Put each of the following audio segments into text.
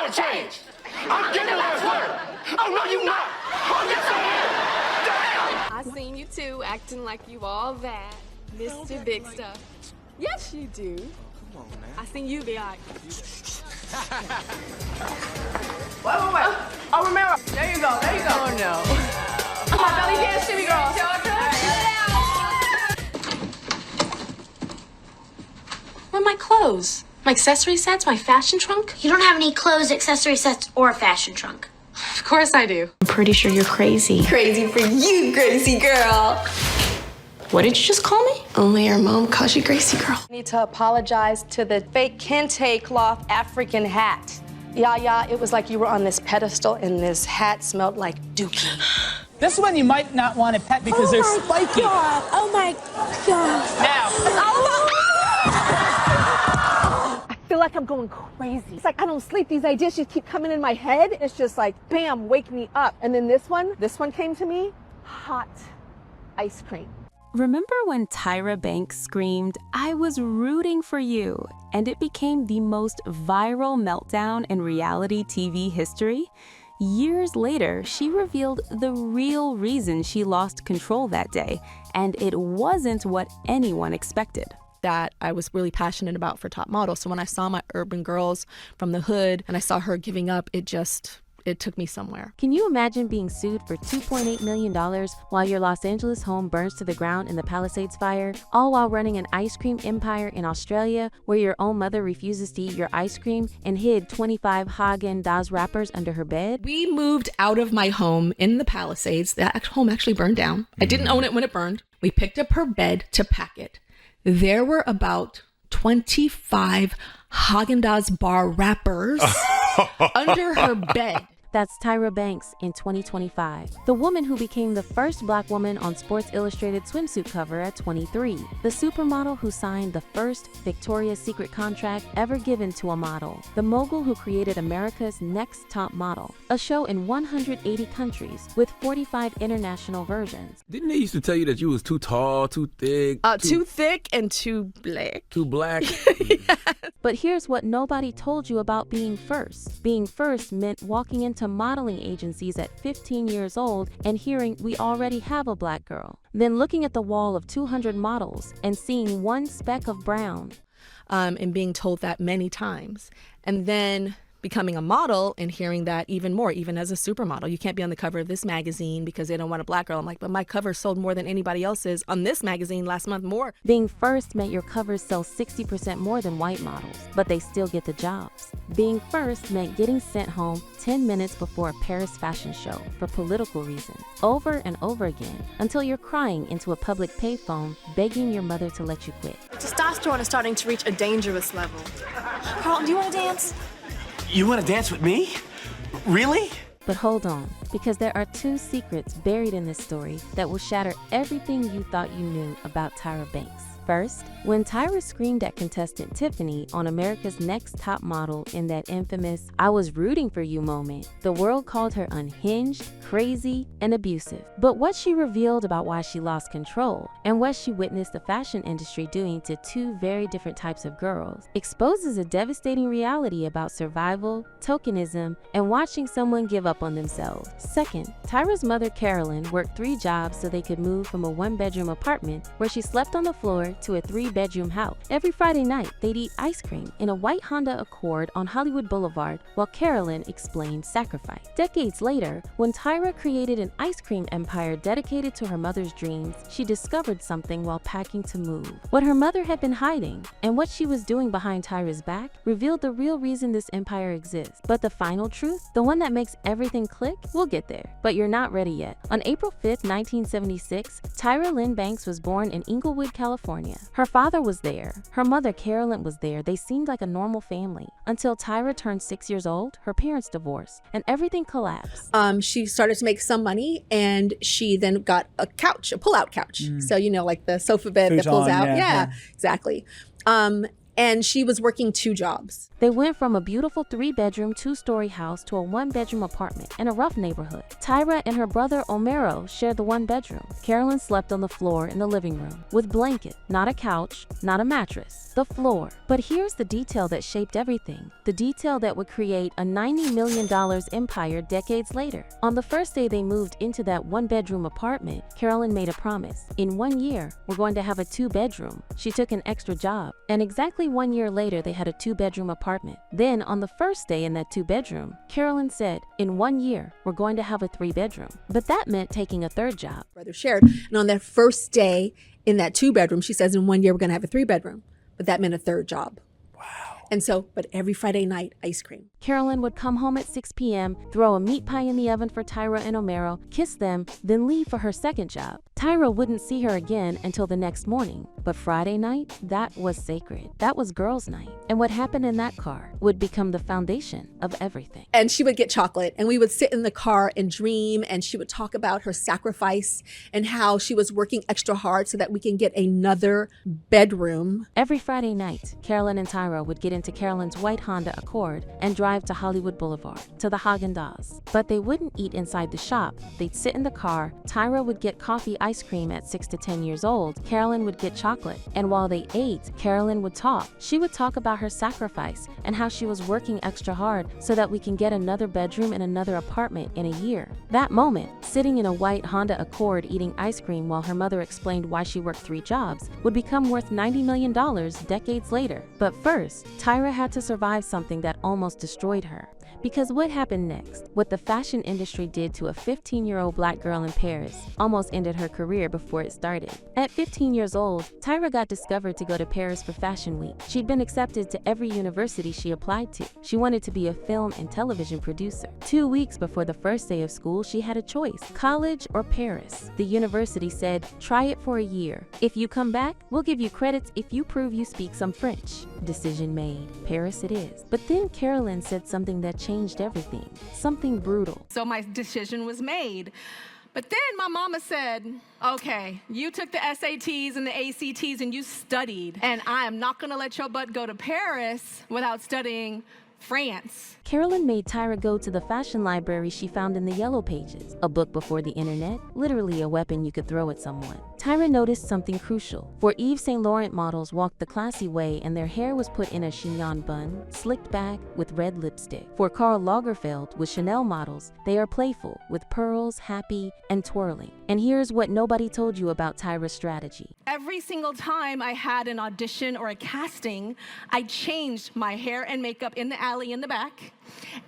gonna change. I'm getting the last word. Oh, no, you not. Oh, yes, I am. I seen you too, acting like you all that, Mr. Big Stuff. Yes, you do. Come on, man. I seen you be like, Wait. Oh, Romero. There you go. oh no. Come on, belly dance, shimmy girl. Where are my clothes? My accessory sets? My fashion trunk? You don't have any clothes, accessory sets, or a fashion trunk. Of course I do. I'm pretty sure you're crazy. Crazy for you, Gracie girl. What did you just call me? Only your mom calls you Gracie girl. I need to apologize to the fake kente cloth African hat. Yeah, it was like you were on this pedestal and this hat smelled like dookie. This one you might not want to pet because they're spiky. Oh my God. Now. I feel like I'm going crazy. It's like I don't sleep. These ideas just keep coming in my head. It's just like, bam, wake me up. And then this one came to me, hot ice cream. Remember when Tyra Banks screamed, "I was rooting for you," and it became the most viral meltdown in reality TV history? Years later, she revealed the real reason she lost control that day, and it wasn't what anyone expected. That I was really passionate about for Top Model. So when I saw my urban girls from the hood and I saw her giving up, it took me somewhere. Can you imagine being sued for $2.8 million while your Los Angeles home burns to the ground in the Palisades fire, all while running an ice cream empire in Australia where your own mother refuses to eat your ice cream and hid 25 Häagen-Dazs wrappers under her bed? We moved out of my home in the Palisades. That home actually burned down. I didn't own it when it burned. We picked up her bed to pack it. There were about 25 Häagen-Dazs bar wrappers under her bed. That's Tyra Banks in 2025, the woman who became the first Black woman on Sports Illustrated swimsuit cover at 23, the supermodel who signed the first Victoria's Secret contract ever given to a model, the mogul who created America's Next Top Model, a show in 180 countries with 45 international versions. Didn't they used to tell you that you was too tall, too thick? Too thick and too black. Too black? Yes. But here's what nobody told you about being first. Being first meant walking into modeling agencies at 15 years old and hearing we already have a Black girl. Then looking at the wall of 200 models and seeing one speck of brown. And being told that many times. And then becoming a model and hearing that even more, even as a supermodel. You can't be on the cover of this magazine because they don't want a Black girl. I'm like, but my cover sold more than anybody else's on this magazine last month more. Being first meant your covers sell 60% more than white models, but they still get the jobs. Being first meant getting sent home 10 minutes before a Paris fashion show for political reasons, over and over again, until you're crying into a public payphone begging your mother to let you quit. Testosterone is starting to reach a dangerous level. Carlton, do you want to dance? You want to dance with me? Really? But hold on, because there are two secrets buried in this story that will shatter everything you thought you knew about Tyra Banks. First, when Tyra screamed at contestant Tiffany on America's Next Top Model in that infamous "I was rooting for you" moment, the world called her unhinged, crazy, and abusive. But what she revealed about why she lost control and what she witnessed the fashion industry doing to two very different types of girls exposes a devastating reality about survival, tokenism, and watching someone give up on themselves. Second, Tyra's mother Carolyn worked 3 jobs so they could move from a 1-bedroom apartment where she slept on the floor to a 3-bedroom house. Every Friday night, they'd eat ice cream in a white Honda Accord on Hollywood Boulevard while Carolyn explained sacrifice. Decades later, when Tyra created an ice cream empire dedicated to her mother's dreams, she discovered something while packing to move. What her mother had been hiding and what she was doing behind Tyra's back revealed the real reason this empire exists. But the final truth, the one that makes everything click, we'll get there. But you're not ready yet. On April 5th, 1976, Tyra Lynn Banks was born in Inglewood, California. Her father was there. Her mother, Carolyn, was there. They seemed like a normal family. Until Tyra turned 6 years old, her parents divorced, and everything collapsed. She started to make some money, and she then got a couch, a pull-out couch. So, you know, like the sofa bed that pulls out. Yeah, exactly. and she was working 2 jobs. They went from a beautiful 3-bedroom, 2-story house to a 1-bedroom apartment in a rough neighborhood. Tyra and her brother Omero shared the 1 bedroom. Carolyn slept on the floor in the living room with blanket, not a couch, not a mattress, the floor. But here's the detail that shaped everything, the detail that would create a $90 million empire decades later. On the first day they moved into that 1-bedroom apartment, Carolyn made a promise. In 1 year, we're going to have a 2-bedroom. She took an extra job, and exactly 1 year later they had a 2-bedroom apartment. Then on the first day in that 2-bedroom, Carolyn said, in 1 year, we're going to have a 3-bedroom. But that meant taking a 3rd job. Brother shared. And on that first day in that 2-bedroom, she says, in 1 year, we're going to have a 3-bedroom. But that meant a 3rd job. And so, but every Friday night, ice cream. Carolyn would come home at 6 p.m., throw a meat pie in the oven for Tyra and Omero, kiss them, then leave for her 2nd job. Tyra wouldn't see her again until the next morning. But Friday night, that was sacred. That was girls' night. And what happened in that car would become the foundation of everything. And she would get chocolate, and we would sit in the car and dream, and she would talk about her sacrifice and how she was working extra hard so that we can get another bedroom. Every Friday night, Carolyn and Tyra would get into Carolyn's white Honda Accord and drive to Hollywood Boulevard, to the Haagen-Dazs. But they wouldn't eat inside the shop. They'd sit in the car. Tyra would get coffee ice cream at 6 to 10 years old. Carolyn would get chocolate. And while they ate, Carolyn would talk. She would talk about her sacrifice and how she was working extra hard so that we can get another bedroom and another apartment in a year. That moment, sitting in a white Honda Accord eating ice cream while her mother explained why she worked 3 jobs, would become worth $90 million decades later. But first, Tyra had to survive something that almost destroyed her. Because what happened next, what the fashion industry did to a 15-year-old black girl in Paris, almost ended her career before it started. At 15 years old, Tyra got discovered to go to Paris for Fashion Week. She'd been accepted to every university she applied to. She wanted to be a film and television producer. 2 weeks before the first day of school, she had a choice, college or Paris. The university said, try it for a year. If you come back, we'll give you credits if you prove you speak some French. Decision made. Paris it is. But then Carolyn said something that changed everything. Something brutal. So my decision was made. But then my mama said, okay, you took the SATs and the ACTs and you studied, and I am not gonna let your butt go to Paris without studying France. Carolyn made Tyra go to the fashion library she found in the Yellow Pages, a book before the internet, literally a weapon you could throw at someone. Tyra noticed something crucial. For Yves Saint Laurent models walked the classy way and their hair was put in a chignon bun, slicked back with red lipstick. For Karl Lagerfeld with Chanel models, they are playful, with pearls, happy, and twirling. And here's what nobody told you about Tyra's strategy. Every single time I had an audition or a casting, I changed my hair and makeup in the alley in the back,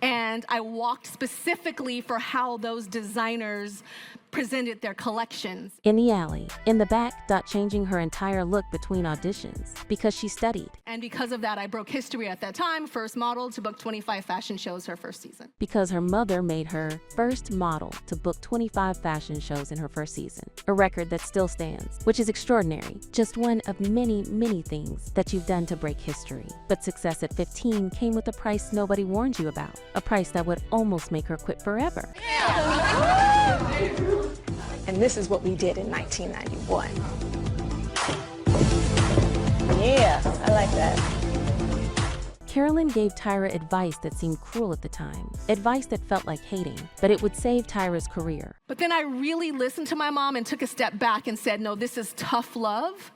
and I walked specifically for how those designers presented their collections. In the alley, in the back, changing her entire look between auditions because she studied. And because of that, I broke history at that time, first model to book 25 fashion shows her first season. Because her mother made her first model to book 25 fashion shows in her first season, a record that still stands, which is extraordinary. Just one of many, many things that you've done to break history. But success at 15 came with a price nobody warned you about, a price that would almost make her quit forever. And this is what we did in 1991. Yeah, I like that. Carolyn gave Tyra advice that seemed cruel at the time, advice that felt like hating, but it would save Tyra's career. But then I really listened to my mom and took a step back and said, no, this is tough love.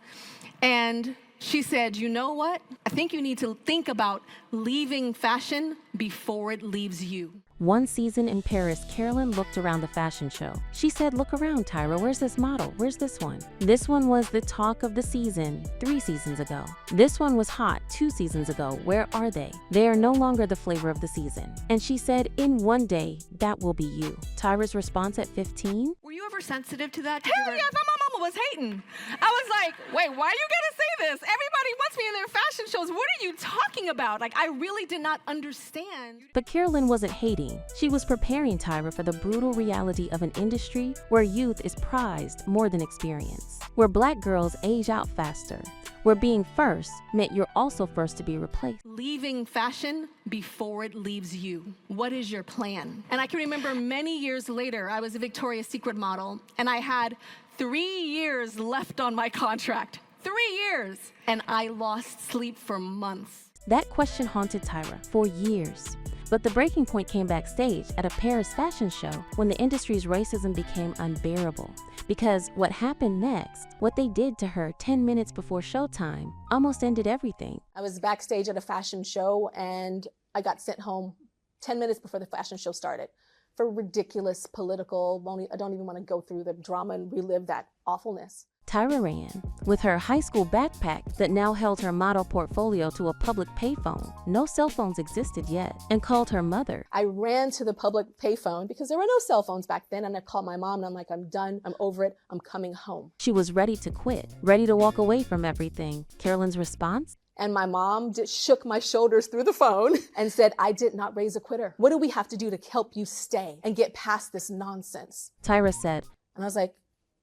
And she said, you know what? I think you need to think about leaving fashion before it leaves you. One season in Paris, Carolyn looked around the fashion show. She said, look around, Tyra, where's this model? Where's this one? This one was the talk of the season 3 seasons ago. This one was hot 2 seasons ago. Where are they? They are no longer the flavor of the season. And she said, in one day, that will be you. Tyra's response at 15? Were you ever sensitive to that? Hell yeah, I thought my mama was hating. I was like, wait, why are you gonna say this? Everybody wants me in their fashion shows. What are you talking about? Like, I really did not understand. But Carolyn wasn't hating. She was preparing Tyra for the brutal reality of an industry where youth is prized more than experience, where black girls age out faster, where being first meant you're also first to be replaced. Leaving fashion before it leaves you. What is your plan? And I can remember many years later, I was a Victoria's Secret model, and I had 3 years left on my contract. 3 years. And I lost sleep for months. That question haunted Tyra for years. But the breaking point came backstage at a Paris fashion show when the industry's racism became unbearable. Because what happened next, what they did to her 10 minutes before showtime, almost ended everything. I was backstage at a fashion show and I got sent home 10 minutes before the fashion show started for ridiculous political, I don't even want to go through the drama and relive that awfulness. Tyra ran with her high school backpack that now held her model portfolio to a public payphone. No cell phones existed yet, and called her mother. I ran to the public payphone because there were no cell phones back then, and I called my mom and I'm like, I'm done, I'm over it, I'm coming home. She was ready to quit, ready to walk away from everything. Carolyn's response? And my mom just shook my shoulders through the phone and said, I did not raise a quitter. What do we have to do to help you stay and get past this nonsense? Tyra said, and I was like,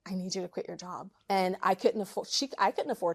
I need you to quit your job. And I couldn't afford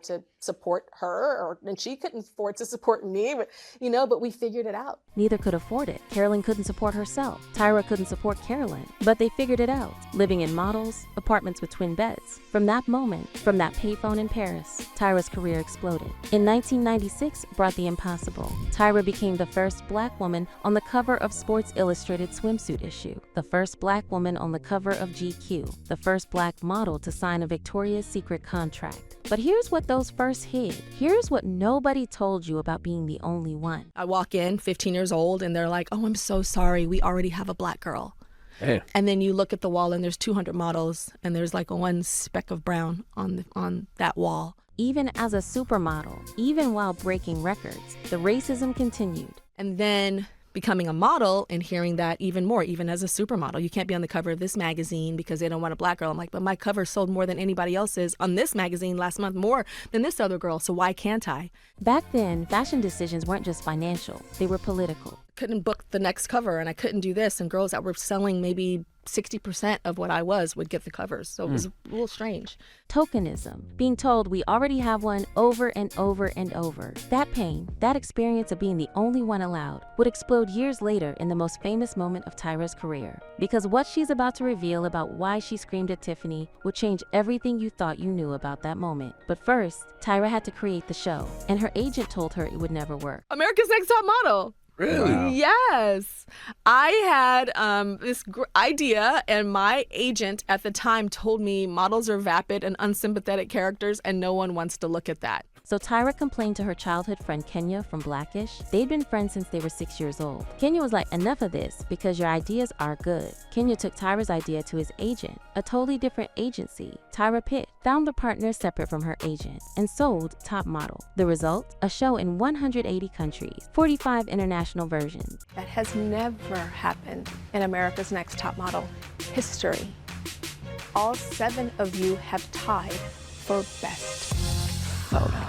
to support her, and she couldn't afford to support me, but we figured it out. Neither could afford it. Carolyn couldn't support herself. Tyra couldn't support Carolyn. But they figured it out, living in models, apartments with twin beds. From that moment, from that payphone in Paris, Tyra's career exploded. In 1996 brought the impossible. Tyra became the first Black woman on the cover of Sports Illustrated swimsuit issue, the first Black woman on the cover of GQ, the first Black model to sign a Victoria's Secret contract. But here's what those first hid. Here's what nobody told you about being the only one. I walk in, 15 years old, and they're like, oh, I'm so sorry, we already have a Black girl. Damn. And then you look at the wall and there's 200 models and there's like one speck of brown on that wall. Even as a supermodel, even while breaking records, the racism continued. And then becoming a model and hearing that even more, even as a supermodel. You can't be on the cover of this magazine because they don't want a Black girl. I'm like, but my cover sold more than anybody else's on this magazine last month, more than this other girl, so why can't I? Back then, fashion decisions weren't just financial, they were political. Couldn't book the next cover and I couldn't do this, and girls that were selling maybe 60% of what I was would get the covers. So it was a little strange. Tokenism, being told we already have one over and over and over. That pain, that experience of being the only one allowed, would explode years later in the most famous moment of Tyra's career. Because what she's about to reveal about why she screamed at Tiffany would change everything you thought you knew about that moment. But first, Tyra had to create the show, and her agent told her it would never work. America's Next Top Model. Really? Wow. Yes. I had this idea, and my agent at the time told me models are vapid and unsympathetic characters, and no one wants to look at that. So Tyra complained to her childhood friend Kenya from Blackish. They'd been friends since they were 6 years old. Kenya was like, enough of this, because your ideas are good. Kenya took Tyra's idea to his agent, a totally different agency. Tyra Pitt found a partner separate from her agent and sold Top Model. The result? A show in 180 countries, 45 international versions. That has never happened in America's Next Top Model history. All 7 of you have tied for best photo.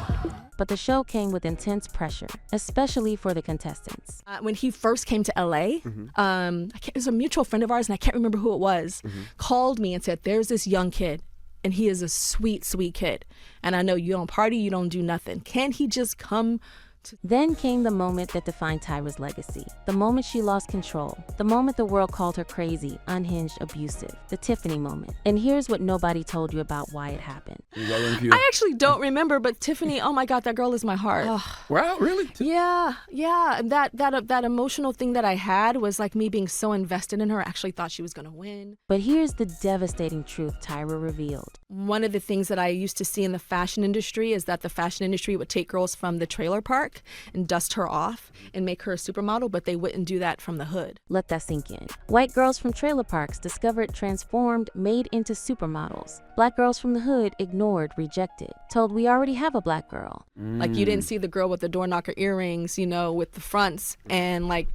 But the show came with intense pressure, especially for the contestants. When he first came to LA, it was a mutual friend of ours, and I can't remember who it was, called me and said, there's this young kid, and he is a sweet, sweet kid. And I know you don't party, you don't do nothing. Can he just come? Then came the moment that defined Tyra's legacy. The moment she lost control. The moment the world called her crazy, unhinged, abusive. The Tiffany moment. And here's what nobody told you about why it happened. I actually don't remember, but Tiffany, oh my God, that girl is my heart. Wow, really? Yeah. And that emotional thing that I had was like me being so invested in her. I actually thought she was going to win. But here's the devastating truth Tyra revealed. One of the things that I used to see in the fashion industry is that the fashion industry would take girls from the trailer park and dust her off and make her a supermodel, but they wouldn't do that from the hood. Let that sink in. White girls from trailer parks discovered, transformed, made into supermodels. Black girls from the hood ignored, rejected, told we already have a Black girl. Like you didn't see the girl with the door knocker earrings, with the fronts and like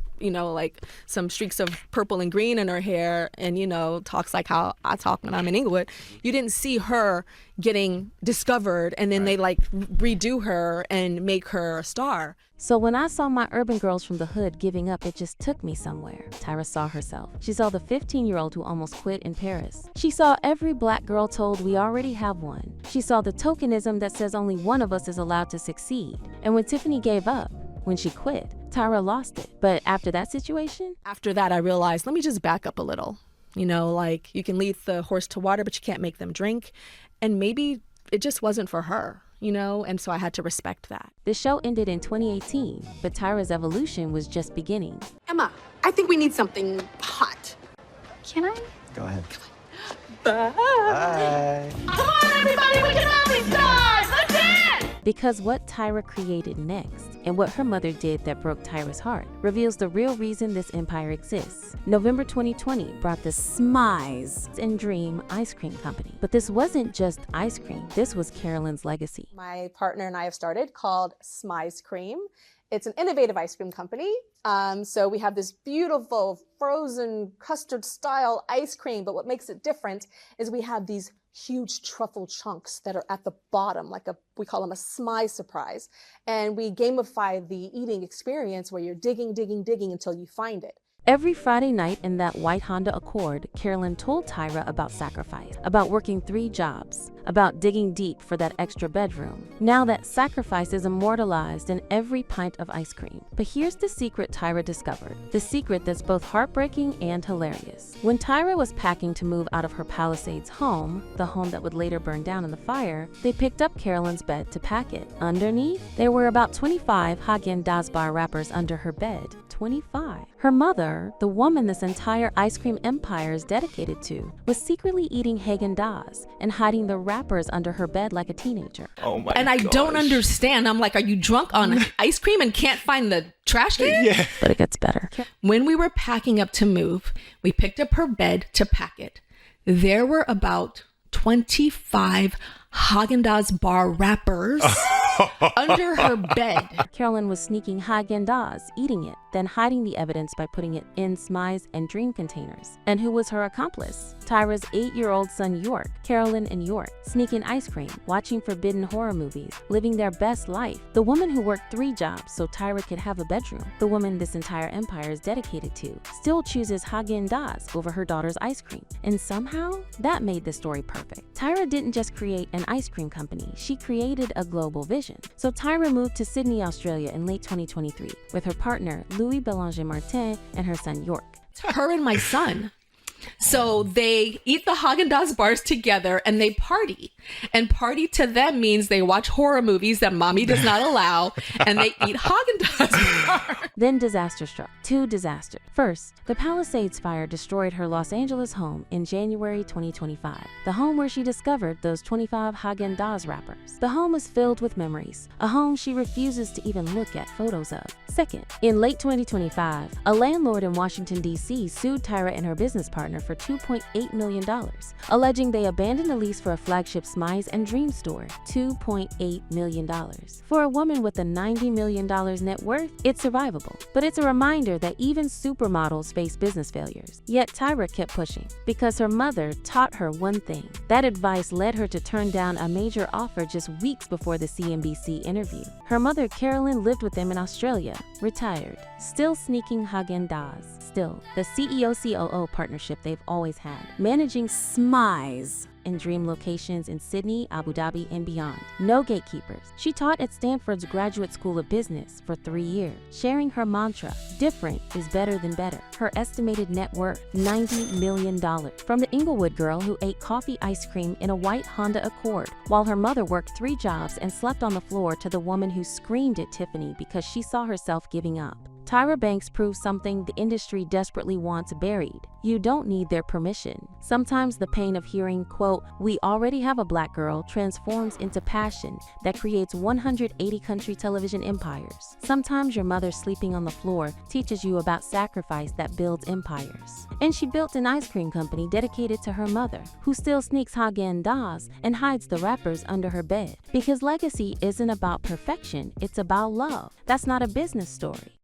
some streaks of purple and green in her hair and, talks like how I talk when I'm in Inglewood. You didn't see her getting discovered and then they redo her and make her a star. So when I saw my urban girls from the hood giving up, it just took me somewhere. Tyra saw herself. She saw the 15-year-old who almost quit in Paris. She saw every Black girl told we already have one. She saw the tokenism that says only one of us is allowed to succeed. And when Tiffany gave up, when she quit, Tyra lost it. But after that situation? After that, I realized, let me just back up a little. You can lead the horse to water, but you can't make them drink. And maybe it just wasn't for her. and so I had to respect that. The show ended in 2018, but Tyra's evolution was just beginning. Emma, I think we need something hot. Can I? Go ahead. Bye. Bye. Come on, everybody, we can all be stars! Let's dance! Because what Tyra created next and what her mother did that broke Tyra's heart reveals the real reason this empire exists. November 2020 brought the Smise and Dream ice cream company. But this wasn't just ice cream. This was Carolyn's legacy. My partner and I have started called Smise Cream. It's an innovative ice cream company. So we have this beautiful frozen custard style ice cream, but what makes it different is we have these huge truffle chunks that are at the bottom, we call them a Smise surprise. And we gamify the eating experience where you're digging until you find it. Every Friday night in that white Honda Accord, Carolyn told Tyra about sacrifice, about working 3 jobs, about digging deep for that extra bedroom. Now that sacrifice is immortalized in every pint of ice cream. But here's the secret Tyra discovered, the secret that's both heartbreaking and hilarious. When Tyra was packing to move out of her Palisades home, the home that would later burn down in the fire, they picked up Carolyn's bed to pack it. Underneath, there were about 25 Häagen-Dazs bar wrappers under her bed. 25. Her mother, the woman this entire ice cream empire is dedicated to, was secretly eating Häagen-Dazs and hiding the wrappers under her bed like a teenager. Oh my And I don't understand. I'm like, are you drunk on ice cream and can't find the trash can? Yeah. But it gets better. When we were packing up to move, we picked up her bed to pack it. There were about 25 Häagen-Dazs bar wrappers under her bed. Carolyn was sneaking Häagen-Dazs, eating it, then hiding the evidence by putting it in Smise and Dream containers. And who was her accomplice? Tyra's 8-year-old son York, Carolyn and York, sneaking ice cream, watching forbidden horror movies, living their best life. The woman who worked 3 jobs so Tyra could have a bedroom, the woman this entire empire is dedicated to, still chooses Häagen-Dazs over her daughter's ice cream. And somehow, that made the story perfect. Tyra didn't just create an ice cream company, she created a global vision. So Tyra moved to Sydney, Australia in late 2023 with her partner, Bélanger-Martin, and her son York. Her and my son. So they eat the Häagen-Dazs bars together and they party. And party to them means they watch horror movies that mommy does not allow and they eat Häagen-Dazs bars. Then disaster struck. 2 disasters. First, the Palisades fire destroyed her Los Angeles home in January 2025. The home where she discovered those 25 Häagen-Dazs wrappers. The home is filled with memories. A home she refuses to even look at photos of. Second, in late 2025, a landlord in Washington, D.C. sued Tyra and her business partner for $2.8 million, alleging they abandoned the lease for a flagship Smise and Dream store. $2.8 million. For a woman with a $90 million net worth, it's survivable. But it's a reminder that even supermodels face business failures. Yet Tyra kept pushing, because her mother taught her one thing. That advice led her to turn down a major offer just weeks before the CNBC interview. Her mother, Carolyn, lived with them in Australia, retired, still sneaking Häagen-Dazs. Still, the CEO-COO partnership they've always had, managing Smise and Dream locations in Sydney, Abu Dhabi, and beyond. No gatekeepers. She taught at Stanford's Graduate School of Business for 3 years, sharing her mantra, different is better than better. Her estimated net worth, $90 million. From the Inglewood girl who ate coffee ice cream in a white Honda Accord, while her mother worked 3 jobs and slept on the floor, to the woman who screamed at Tiffany because she saw herself giving up. Tyra Banks proves something the industry desperately wants buried. You don't need their permission. Sometimes the pain of hearing, quote, "We already have a black girl," transforms into passion that creates 180 country television empires. Sometimes your mother sleeping on the floor teaches you about sacrifice that builds empires. And she built an ice cream company dedicated to her mother, who still sneaks Häagen-Dazs and hides the wrappers under her bed. Because legacy isn't about perfection, it's about love. That's not a business story.